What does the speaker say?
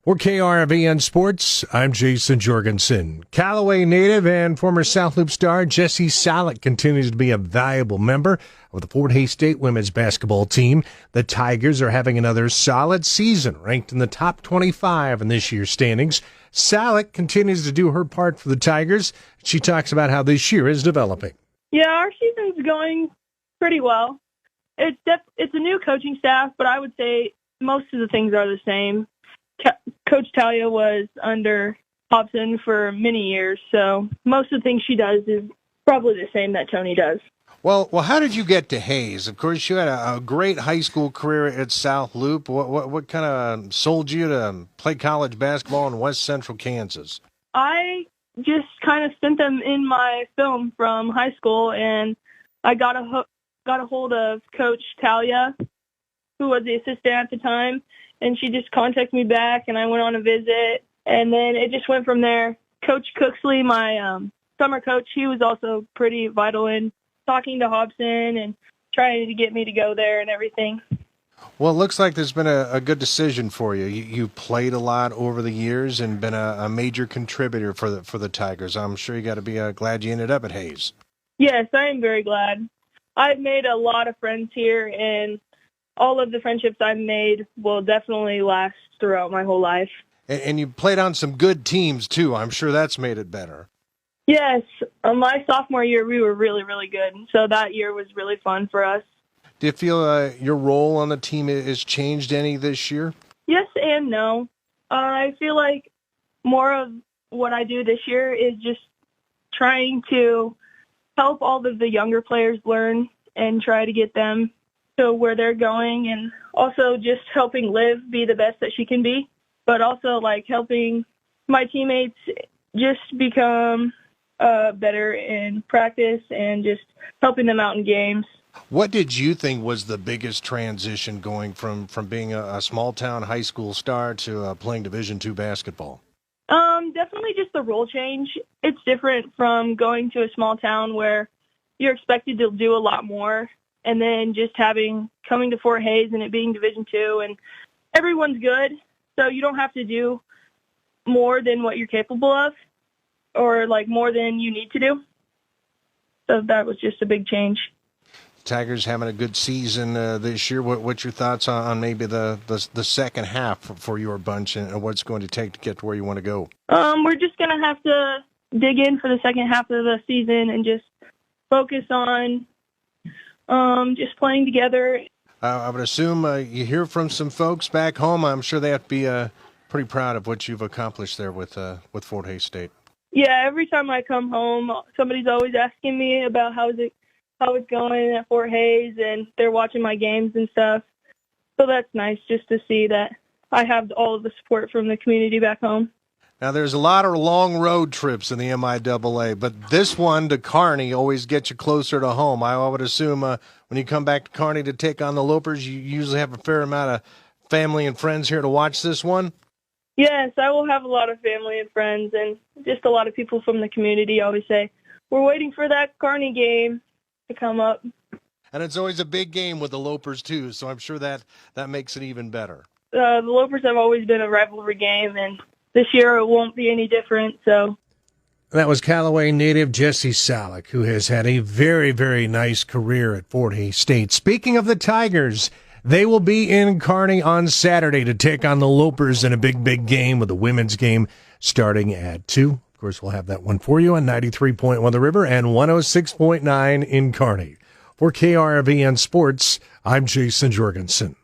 For KRVN Sports, I'm Jayson Jorgensen. Callaway native and former South Loop star Jessie Sallach continues to be a valuable member of the Fort Hays State women's basketball team. The Tigers are having another solid season, ranked in the top 25 in this year's standings. Sallach continues to do her part for the Tigers. She talks about how this year is developing. Yeah, our season's going pretty well. It's a new coaching staff, but I would say most of the things are the same. Coach Talia was under Hobson for many years, so most of the things she does is probably the same that Tony does. Well, how did you get to Hays? Of course, you had a great high school career at South Loop. What kind of sold you to play college basketball in West Central Kansas? I just kind of sent them in my film from high school, and I got a hold of Coach Talia, who was the assistant at the time, and she just contacted me back, and I went on a visit, and then it just went from there. Coach Cooksley, my summer coach, he was also pretty vital in talking to Hobson and trying to get me to go there and everything. Well, it looks like there's been a good decision for you. You played a lot over the years and been a major contributor for the Tigers. I'm sure you got to be glad you ended up at Hays. Yes, I am very glad. I've made a lot of friends here, and all of the friendships I've made will definitely last throughout my whole life. And you played on some good teams, too. I'm sure that's made it better. Yes. My sophomore year, we were really, really good. So that year was really fun for us. Do you feel your role on the team has changed any this year? Yes and no. I feel like more of what I do this year is just trying to help all of the younger players learn and try to get them to where they're going, and also just helping Liv be the best that she can be, but also like helping my teammates just become better in practice and just helping them out in games. What did you think was the biggest transition going from being a small-town high school star to playing Division II basketball? Definitely just the role change. It's different from going to a small town where you're expected to do a lot more, and then just coming to Fort Hays and it being Division II, and everyone's good, so you don't have to do more than what you're capable of, or like more than you need to do. So that was just a big change. Tigers having a good season this year. What's your thoughts on maybe the second half for your bunch and what's going to take to get to where you want to go? We're just going to have to dig in for the second half of the season and just focus on just playing together. I would assume you hear from some folks back home. I'm sure they have to be pretty proud of what you've accomplished there with Fort Hays State. Yeah, every time I come home, somebody's always asking me about how it's going at Fort Hays, and they're watching my games and stuff. So that's nice just to see that I have all of the support from the community back home. Now, there's a lot of long road trips in the MIAA, but this one to Kearney always gets you closer to home. I would assume when you come back to Kearney to take on the Lopers, you usually have a fair amount of family and friends here to watch this one? Yes, I will have a lot of family and friends, and just a lot of people from the community always say, we're waiting for that Kearney game to come up. And it's always a big game with the Lopers, too, so I'm sure that makes it even better. The Lopers have always been a rivalry game, and this year it won't be any different. So that was Callaway native Jessie Sallach, who has had a very, very nice career at Fort Hays State. Speaking of the Tigers, they will be in Kearney on Saturday to take on the Lopers in a big, big game with the women's game starting at 2. Of course, we'll have that one for you on 93.1 The River and 106.9 in Kearney. For KRVN Sports, I'm Jayson Jorgensen.